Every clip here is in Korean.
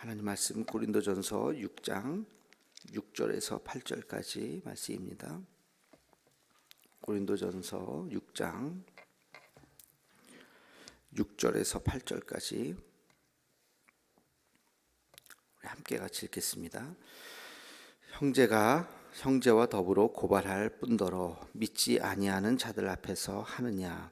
하나님 말씀 고린도전서 6장 6절에서 8절까지 말씀입니다. 고린도전서 6장 6절에서 8절까지 우리 함께 같이 읽겠습니다. 형제가 형제와 더불어 고발할 뿐더러 믿지 아니하는 자들 앞에서 하느냐.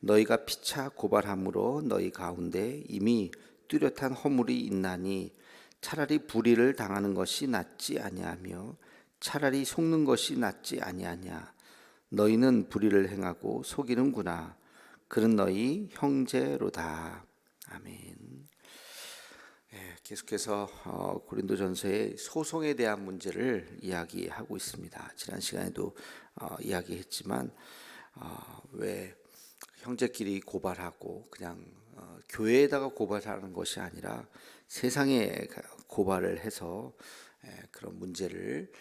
너희가 피차 고발함으로 너희 가운데 이미 뚜렷한 허물이 있나니 차라리 불의를 당하는 것이 낫지 아니하며 차라리 속는 것이 낫지 아니하냐. 너희는 불의를 행하고 속이는구나. 그는 너희 형제로다. 아멘. 계속해서 고린도전서의 소송에 대한 문제를 이야기하고 있습니다. 지난 시간에도 이야기했지만 왜 형제끼리 고발하고 그냥 교회에다가 고발하는 것이 아니라 세상에 고발을 해서 그런 문제를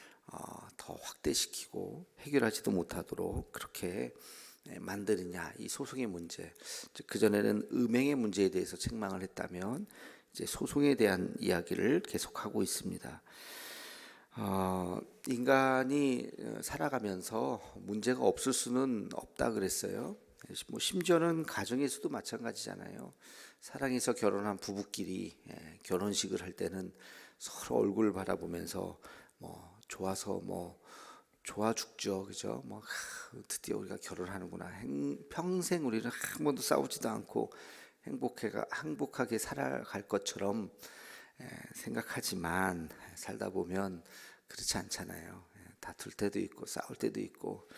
더 확대시키고 해결하지도 못하도록 그렇게 만드느냐, 이 소송의 문제. 그전에는 음행의 문제에 대해서 책망을 했다면 이제 소송에 대한 이야기를 계속하고 있습니다. 인간이 살아가면서 문제가 없을 수는 없다 그랬어요. 심지어는 가정에서도 마찬가지잖아요. 사랑해서 결혼한 부부끼리 결혼식을 할 때는 서로 얼굴을 바라보면서 좋아서 좋아 죽죠, 그죠? 드디어 우리가 결혼하는구나. 평생 우리는 한 번도 싸우지도 않고 행복하게 살아갈 것처럼 생각하지만 살다 보면 그렇지 않잖아요. 다툴 때도 있고 싸울 때도 있고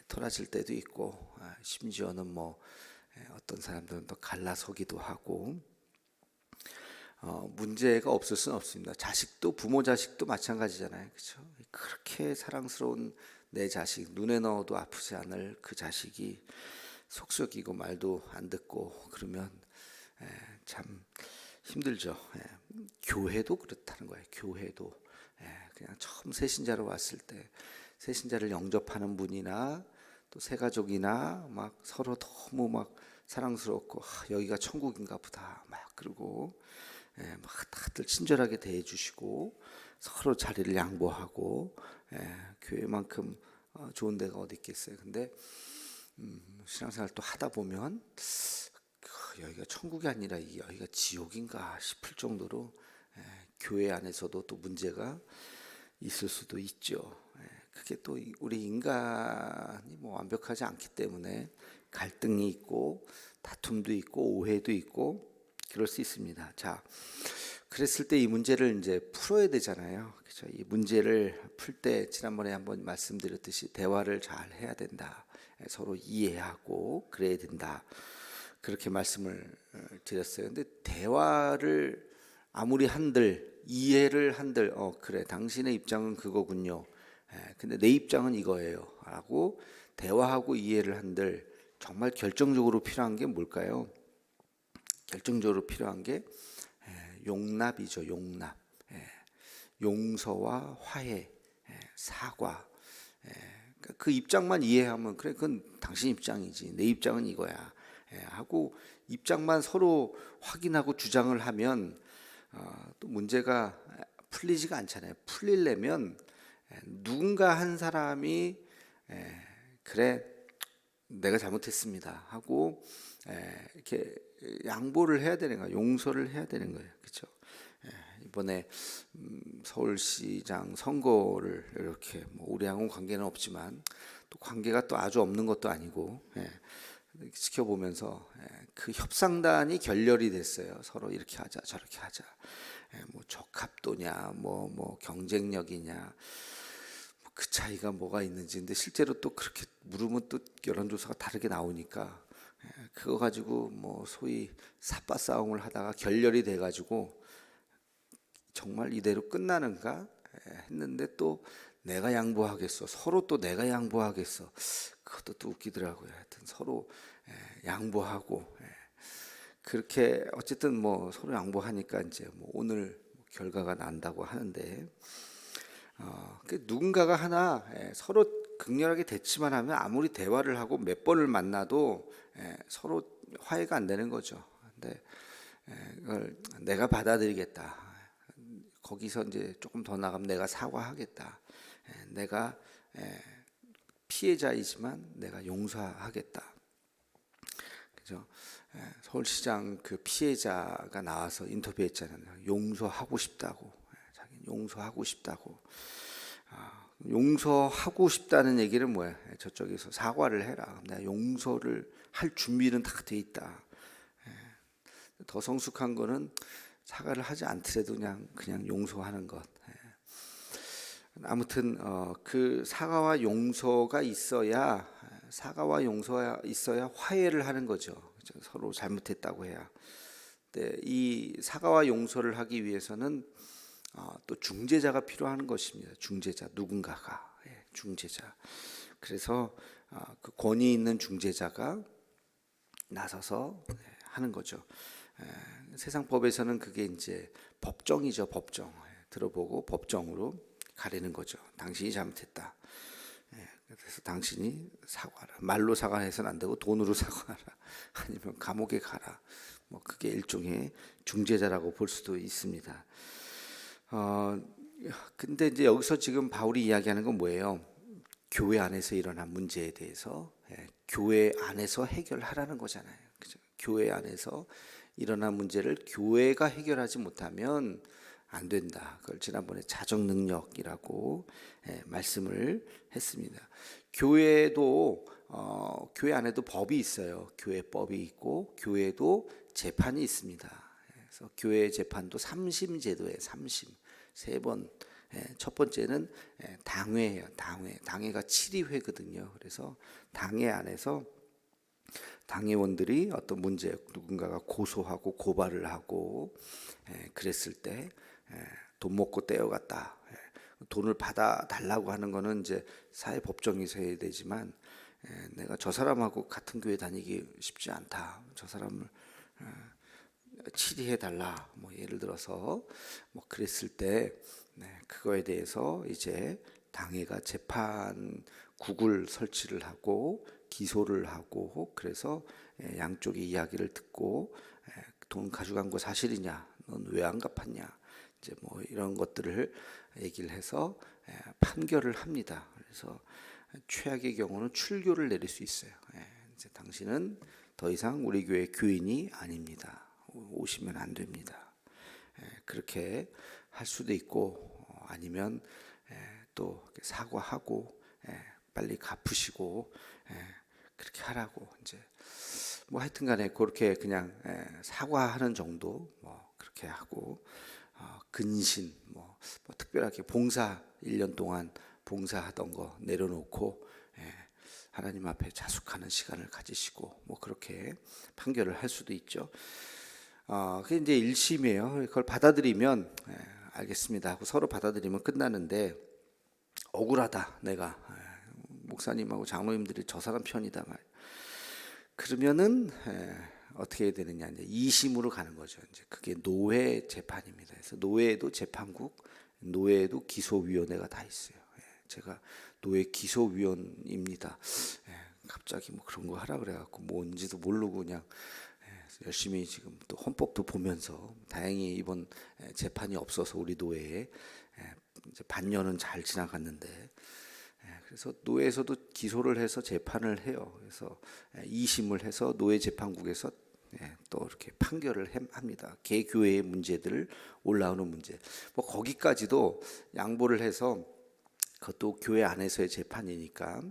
토라질 때도 있고 심지어는 어떤 사람들은 또 갈라서기도 하고 문제가 없을 수는 없습니다. 부모 자식도 마찬가지잖아요, 그렇죠? 그렇게 사랑스러운 내 자식, 눈에 넣어도 아프지 않을 그 자식이 속썩이고 말도 안 듣고 그러면 참 힘들죠. 교회도 그렇다는 거예요. 교회도 그냥 처음 새신자로 왔을 때 새신자를 영접하는 분이나 또 새가족이나 서로 너무 사랑스럽고 여기가 천국인가 보다 그러고 다들 친절하게 대해주시고 서로 자리를 양보하고 교회만큼 좋은 데가 어디 있겠어요. 근데 신앙생활 또 하다 보면 여기가 천국이 아니라 여기가 지옥인가 싶을 정도로 교회 안에서도 또 문제가 있을 수도 있죠. 그게 또 우리 인간이 완벽하지 않기 때문에 갈등이 있고 다툼도 있고 오해도 있고 그럴 수 있습니다. 자, 그랬을 때 이 문제를 이제 풀어야 되잖아요. 그렇죠? 이 문제를 풀 때 지난번에 한번 말씀드렸듯이 대화를 잘 해야 된다. 서로 이해하고 그래야 된다. 그렇게 말씀을 드렸어요. 근데 대화를 아무리 한들 이해를 한들 그래 당신의 입장은 그거군요. 근데 내 입장은 이거예요. 라고 대화하고 이해를 한들 정말 결정적으로 필요한 게 뭘까요? 결정적으로 필요한 게 용납이죠. 용납. 용서와 화해, 사과. 그 입장만 이해하면 그래 그건 당신 입장이지 내 입장은 이거야 하고 입장만 서로 확인하고 주장을 하면 또 문제가 풀리지가 않잖아요. 풀리려면 누군가 한 사람이 그래 내가 잘못했습니다 하고 이렇게 양보를 해야 되는 거예요. 용서를 해야 되는 거예요. 그렇죠? 이번에 서울시장 선거를 이렇게 우리하고는 관계는 없지만 또 관계가 또 아주 없는 것도 아니고 지켜보면서 그 협상단이 결렬이 됐어요. 서로 이렇게 하자 저렇게 하자. 적합도냐 경쟁력이냐 그 차이가 뭐가 있는지. 근데 실제로 또 그렇게 물으면 또 여론조사가 다르게 나오니까 그거 가지고 소위 삿바 싸움을 하다가 결렬이 돼가지고 정말 이대로 끝나는가 했는데 또 내가 양보하겠어. 서로 또 내가 양보하겠어. 그것도 또 웃기더라고요. 하여튼 서로 양보하고 그렇게 어쨌든 서로 양보하니까 이제 오늘 결과가 난다고 하는데 누군가가 하나 서로 극렬하게 대치만 하면 아무리 대화를 하고 몇 번을 만나도 서로 화해가 안 되는 거죠. 근데 그걸 내가 받아들이겠다. 거기서 이제 조금 더 나가면 내가 사과하겠다. 내가 피해자이지만 내가 용서하겠다. 그죠? 서울시장 그 피해자가 나와서 인터뷰했잖아요. 용서하고 싶다고. 자기는 용서하고 싶다고. 용서하고 싶다는 얘기는 뭐야? 저쪽에서 사과를 해라. 내가 용서를 할 준비는 다 돼 있다. 더 성숙한 거는 사과를 하지 않더라도 그냥 용서하는 것. 아무튼 그 사과와 용서가 있어야 화해를 하는 거죠. 서로 잘못했다고 해야. 근데 이 사과와 용서를 하기 위해서는 또 중재자가 필요한 것입니다. 중재자, 누군가가 중재자. 그래서 그 권위 있는 중재자가 나서서 하는 거죠. 세상 법에서는 그게 이제 법정이죠. 법정. 들어보고 법정으로 가리는 거죠. 당신이 잘못했다. 그래서 당신이 사과하라. 말로 사과해서는 안 되고 돈으로 사과하라. 아니면 감옥에 가라. 뭐 그게 일종의 중재자라고 볼 수도 있습니다. 근데 이제 여기서 지금 바울이 이야기하는 건 뭐예요? 교회 안에서 일어난 문제에 대해서 교회 안에서 해결하라는 거잖아요. 그죠? 교회 안에서 일어난 문제를 교회가 해결하지 못하면 안 된다. 그걸 지난번에 자정 능력이라고 말씀을 했습니다. 교회도 교회 안에도 법이 있어요. 교회법이 있고 교회도 재판이 있습니다. 그래서 교회 재판도 삼심 제도에 삼심 세 번. 첫 번째는 당회예요. 당회가 7위회거든요. 그래서 당회 안에서 당회원들이 어떤 문제 누군가가 고소하고 고발을 하고 그랬을 때 돈 먹고 떼어갔다. 돈을 받아 달라고 하는 거는 이제 사회법정에서 해야 되지만 내가 저 사람하고 같은 교회 다니기 쉽지 않다. 저 사람을 치리해 달라. 뭐 예를 들어서 뭐 그랬을 때 그거에 대해서 이제 당회가 재판국을 설치를 하고 기소를 하고 그래서 양쪽의 이야기를 듣고 돈 가져간 거 사실이냐? 넌 왜 안 갚았냐? 이제 뭐 이런 것들을 얘기를 해서 판결을 합니다. 그래서 최악의 경우는 출교를 내릴 수 있어요. 이제 당신은 더 이상 우리 교회 교인이 아닙니다. 오시면 안 됩니다. 그렇게 할 수도 있고 아니면 또 사과하고 빨리 갚으시고 그렇게 하라고 이제 뭐 하여튼간에 그렇게 그냥 사과하는 정도 뭐 그렇게 하고 근신 뭐 특별하게 봉사 1년 동안 봉사하던 거 내려놓고 하나님 앞에 자숙하는 시간을 가지시고 뭐 그렇게 판결을 할 수도 있죠. 그게 이제 1심이에요. 그걸 받아들이면 알겠습니다 하고 서로 받아들이면 끝나는데 억울하다 내가 목사님하고 장로님들이 저 사람 편이다 말. 그러면은 어떻게 해야 되느냐 이제 2심으로 가는 거죠. 이제 그게 노회 재판입니다. 그래서 노회에도 재판국, 노회에도 기소위원회가 다 있어요. 제가 노회 기소위원입니다. 갑자기 뭐 그런 거 하라 그래갖고 뭔지도 모르고 그냥 열심히 지금 또 헌법도 보면서 다행히 이번 재판이 없어서 우리 노회에 이제 반년은 잘 지나갔는데 그래서 노회에서도 기소를 해서 재판을 해요. 그래서 2심을 해서 노회 재판국에서 또 이렇게 판결을 합니다. 개교회의 문제들 올라오는 문제. 뭐 거기까지도 양보를 해서 그것도 교회 안에서의 재판이니까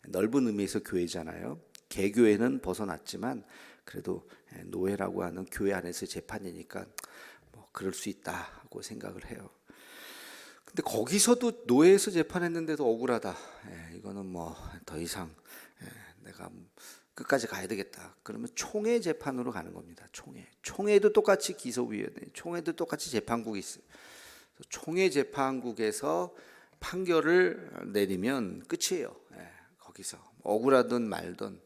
넓은 의미에서 교회잖아요. 개교회는 벗어났지만 그래도 노회라고 하는 교회 안에서의 재판이니까 뭐 그럴 수 있다고 생각을 해요. 근데 거기서도 노예에서 재판했는데도 억울하다. 이거는 뭐 더 이상 내가 끝까지 가야 되겠다. 그러면 총회 재판으로 가는 겁니다. 총회도 똑같이 기소위원회, 총회도 똑같이 재판국이 있어요. 총회 재판국에서 판결을 내리면 끝이에요. 거기서 억울하든 말든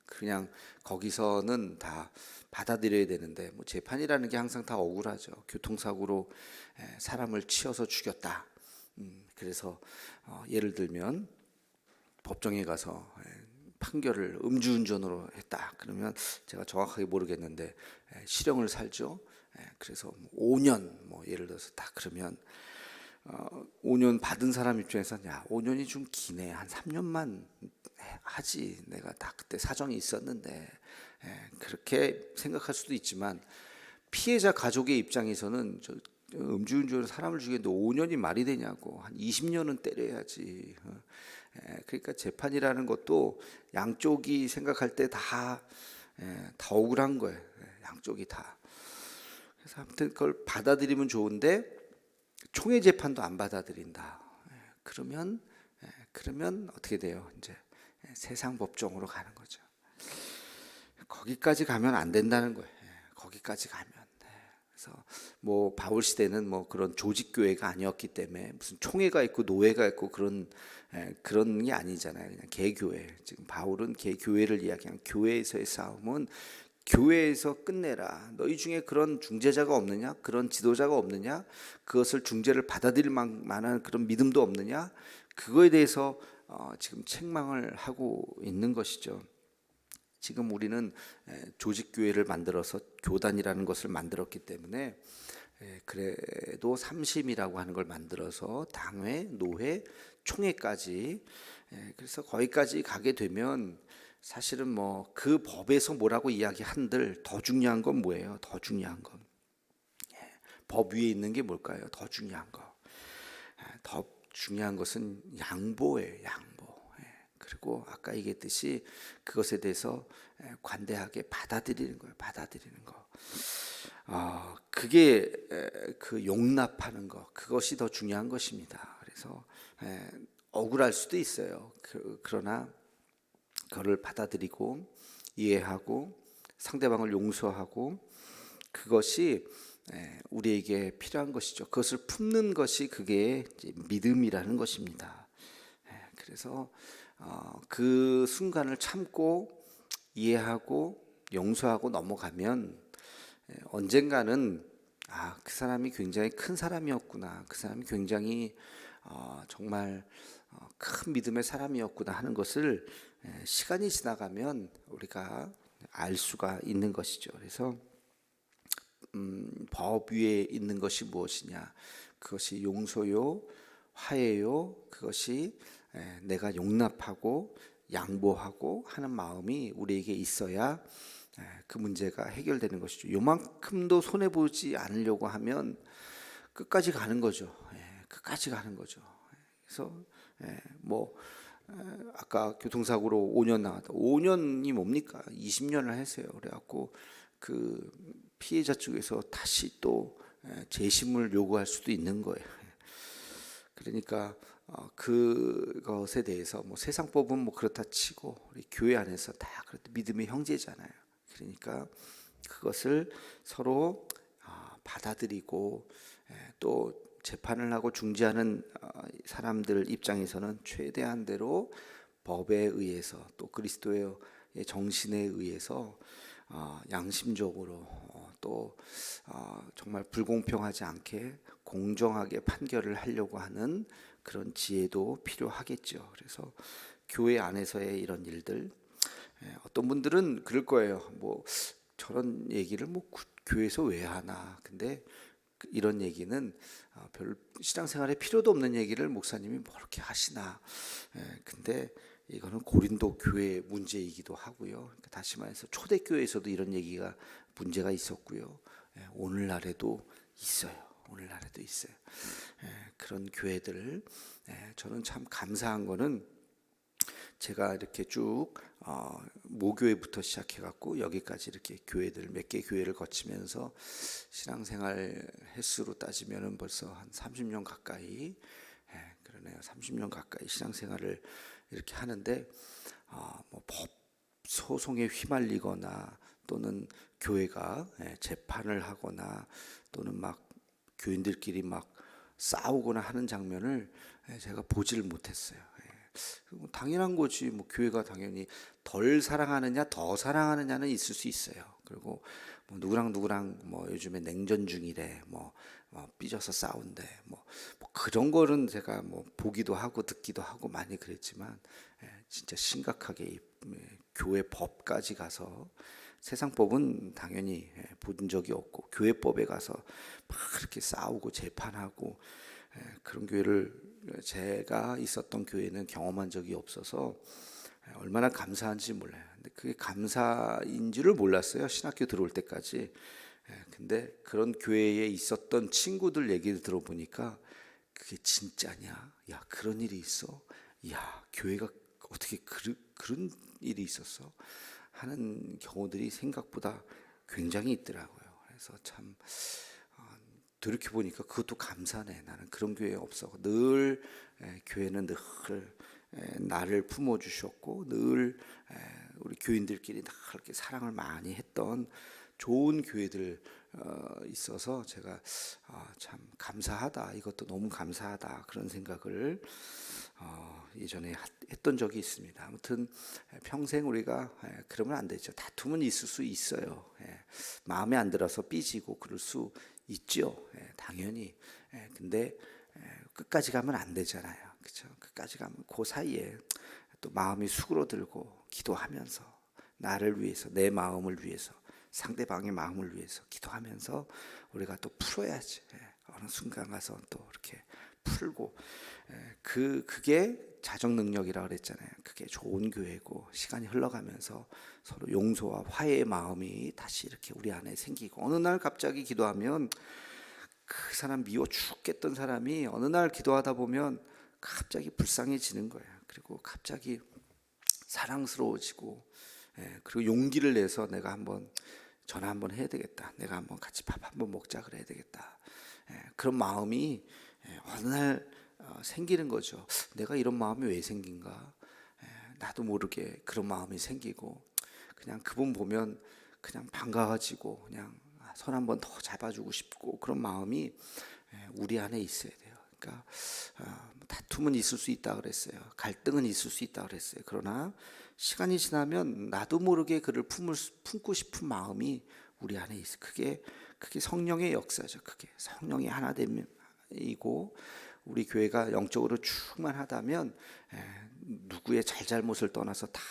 그냥 거기서는 다 받아들여야 되는데 뭐 재판이라는 게 항상 다 억울하죠. 교통사고로 사람을 치어서 죽였다. 그래서 예를 들면 법정에 가서 판결을 음주운전으로 했다. 그러면 제가 정확하게 모르겠는데 실형을 살죠. 그래서 5년 뭐 예를 들어서 딱 그러면 5년 받은 사람 입장에서는 야 5년이 좀 기네. 한 3년만 하지. 내가 다 그때 사정이 있었는데 그렇게 생각할 수도 있지만 피해자 가족의 입장에서는 음주운전으로 사람을 죽였는데 5년이 말이 되냐고. 한 20년은 때려야지. 그러니까 재판이라는 것도 양쪽이 생각할 때 다 억울한 거예요. 양쪽이 다. 그래서 아무튼 그걸 받아들이면 좋은데 총회 재판도 안 받아들인다. 그러면 어떻게 돼요? 이제 세상 법정으로 가는 거죠. 거기까지 가면 안 된다는 거예요. 거기까지 가면. 그래서 뭐 바울 시대는 뭐 그런 조직 교회가 아니었기 때문에 무슨 총회가 있고 노회가 있고 그런 게 아니잖아요. 그냥 개교회. 지금 바울은 개교회를 이야기한 교회에서의 싸움은 교회에서 끝내라. 너희 중에 그런 중재자가 없느냐? 그런 지도자가 없느냐? 그것을 중재를 받아들일 만한 그런 믿음도 없느냐? 그거에 대해서 지금 책망을 하고 있는 것이죠. 지금 우리는 조직교회를 만들어서 교단이라는 것을 만들었기 때문에 그래도 삼심이라고 하는 걸 만들어서 당회, 노회, 총회까지 그래서 거기까지 가게 되면 사실은 뭐 그 법에서 뭐라고 이야기한들 더 중요한 건 뭐예요? 더 중요한 건 법 위에 있는 게 뭘까요? 더 중요한 거. 더 중요한 것은 양보예요. 양보. 그리고 아까 얘기했듯이 그것에 대해서 관대하게 받아들이는 거예요. 받아들이는 거. 그게 그 용납하는 거. 그것이 더 중요한 것입니다. 그래서 억울할 수도 있어요. 그러나 그거를 받아들이고 이해하고 상대방을 용서하고 그것이 우리에게 필요한 것이죠. 그것을 품는 것이 그게 이제 믿음이라는 것입니다. 그래서 그 순간을 참고 이해하고 용서하고 넘어가면 언젠가는 그 사람이 굉장히 큰 사람이었구나. 그 사람이 굉장히 정말 큰 믿음의 사람이었구나 하는 것을 시간이 지나가면 우리가 알 수가 있는 것이죠. 그래서 법 위에 있는 것이 무엇이냐? 그것이 용서요, 화해요. 그것이 내가 용납하고 양보하고 하는 마음이 우리에게 있어야 그 문제가 해결되는 것이죠. 요만큼도 손해 보지 않으려고 하면 끝까지 가는 거죠. 끝까지 가는 거죠. 그래서 뭐 아까 교통사고로 5년 나왔다. 5년이 뭡니까? 20년을 했어요. 그래갖고 그 피해자 쪽에서 다시 또 재심을 요구할 수도 있는 거예요. 그러니까 그것에 대해서 뭐 세상법은 뭐 그렇다 치고 우리 교회 안에서 다 그렇다 믿음의 형제잖아요. 그러니까 그것을 서로 받아들이고 또 재판을 하고 중재하는 사람들 입장에서는 최대한대로 법에 의해서 또 그리스도의 정신에 의해서 양심적으로 또 정말 불공평하지 않게 공정하게 판결을 하려고 하는 그런 지혜도 필요하겠죠. 그래서 교회 안에서의 이런 일들 어떤 분들은 그럴 거예요. 뭐 저런 얘기를 뭐 교회에서 왜 하나. 근데 이런 얘기는 별 신앙생활에 필요도 없는 얘기를 목사님이 뭐 그렇게 하시나. 근데 이거는 고린도 교회 문제이기도 하고요. 그러니까 다시 말해서 초대교회에서도 이런 얘기가 문제가 있었고요. 오늘날에도 있어요. 오늘날에도 있어요. 그런 교회들 저는 참 감사한 거는 제가 이렇게 쭉 모교회부터 시작해갖고 여기까지 이렇게 교회들 몇 개 교회를 거치면서 신앙생활 횟수로 따지면은 벌써 한 30년 가까이 그러네요. 30년 가까이 신앙생활을 이렇게 하는데 뭐 법 소송에 휘말리거나 또는 교회가 재판을 하거나 또는 막 교인들끼리 막 싸우거나 하는 장면을 제가 보지를 못했어요. 당연한 거지. 뭐 교회가 당연히 덜 사랑하느냐 더 사랑하느냐는 있을 수 있어요. 그리고 뭐 누구랑 뭐 요즘에 냉전 중이래. 뭐 삐져서 싸운대. 뭐 그런 거는 제가 뭐 보기도 하고 듣기도 하고 많이 그랬지만 진짜 심각하게 교회 법까지 가서 세상 법은 당연히 본 적이 없고 교회 법에 가서 막 그렇게 싸우고 재판하고 그런 교회를 제가 있었던 교회는 경험한 적이 없어서 얼마나 감사한지 몰라요. 근데 그게 감사인 줄을 몰랐어요. 신학교 들어올 때까지. 근데 그런 교회에 있었던 친구들 얘기를 들어보니까 그게 진짜냐? 야, 그런 일이 있어? 야, 교회가 어떻게 그런 일이 있었어? 하는 경우들이 생각보다 굉장히 있더라고요. 그래서 참 돌이켜 보니까 그것도 감사네. 나는 그런 교회 없어. 늘 교회는 늘 나를 품어 주셨고 늘 우리 교인들끼리 다 그렇게 사랑을 많이 했던 좋은 교회들 있어서 제가 참 감사하다. 이것도 너무 감사하다. 그런 생각을 예전에 했던 적이 있습니다. 아무튼 평생 우리가 그러면 안 되죠. 다툼은 있을 수 있어요. 마음에 안 들어서 삐지고 그럴 수 있죠. 당연히. 근데 끝까지 가면 안 되잖아요. 그렇죠? 끝까지 가면 그 사이에 또 마음이 수그러들고 기도하면서 나를 위해서 내 마음을 위해서 상대방의 마음을 위해서 기도하면서 우리가 또 풀어야지. 어느 순간 가서 또 이렇게 풀고 그게 자정 능력이라 그랬잖아요. 그게 좋은 교회고 시간이 흘러가면서 서로 용서와 화해의 마음이 다시 이렇게 우리 안에 생기고 어느 날 갑자기 기도하면 그 사람 미워 죽겠던 사람이 어느 날 기도하다 보면 갑자기 불쌍해지는 거예요. 그리고 갑자기 사랑스러워지고 그리고 용기를 내서 내가 한번 전화 한번 해야 되겠다. 내가 한번 같이 밥 한번 먹자 그래야 되겠다. 그런 마음이 어느 날 생기는 거죠. 내가 이런 마음이 왜 생긴가? 나도 모르게 그런 마음이 생기고 그냥 그분 보면 그냥 반가워지고 그냥 손 한번 더 잡아주고 싶고 그런 마음이 우리 안에 있어야 돼요. 그러니까 다툼은 있을 수 있다 그랬어요. 갈등은 있을 수 있다 그랬어요. 그러나 시간이 지나면 나도 모르게 그를 품고 싶은 마음이 우리 안에 있어. 그게 성령의 역사죠. 그게 성령의 하나됨이고 우리 교회가 영적으로 충만하다면 누구의 잘잘못을 떠나서 다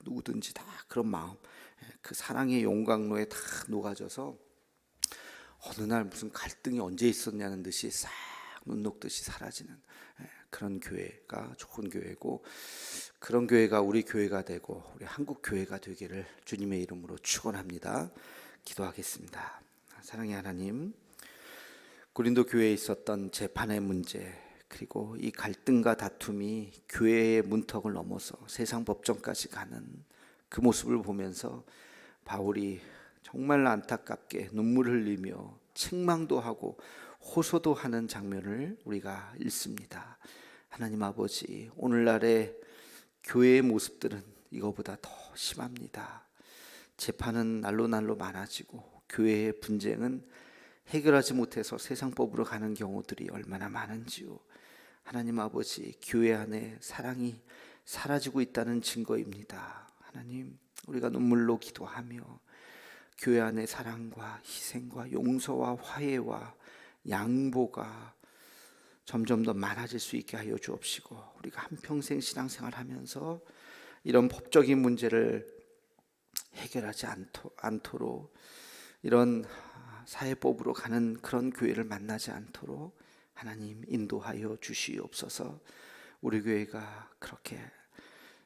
누구든지 다 그런 마음, 그 사랑의 용광로에 다 녹아져서 어느 날 무슨 갈등이 언제 있었냐는 듯이 싹 눈 녹듯이 사라지는 그런 교회가 좋은 교회고 그런 교회가 우리 교회가 되고 우리 한국 교회가 되기를 주님의 이름으로 축원합니다. 기도하겠습니다. 사랑의 하나님, 고린도 교회에 있었던 재판의 문제 그리고 이 갈등과 다툼이 교회의 문턱을 넘어서 세상 법정까지 가는 그 모습을 보면서 바울이 정말 안타깝게 눈물을 흘리며 책망도 하고 호소도 하는 장면을 우리가 읽습니다. 하나님 아버지, 오늘날의 교회의 모습들은 이거보다 더 심합니다. 재판은 날로 많아지고 교회의 분쟁은 해결하지 못해서 세상법으로 가는 경우들이 얼마나 많은지요. 하나님 아버지, 교회 안에 사랑이 사라지고 있다는 증거입니다. 하나님, 우리가 눈물로 기도하며 교회 안에 사랑과 희생과 용서와 화해와 양보가 점점 더 많아질 수 있게 하여 주옵시고 우리가 한평생 신앙생활 하면서 이런 법적인 문제를 해결하지 않도록 이런 사회법으로 가는 그런 교회를 만나지 않도록 하나님 인도하여 주시옵소서. 우리 교회가 그렇게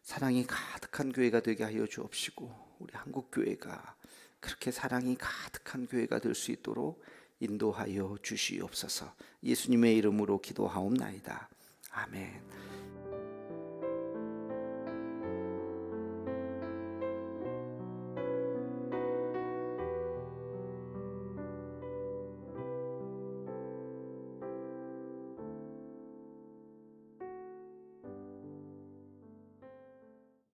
사랑이 가득한 교회가 되게 하여 주옵시고 우리 한국 교회가 그렇게 사랑이 가득한 교회가 될 수 있도록 인도하여 주시옵소서. 예수님의 이름으로 기도하옵나이다. 아멘.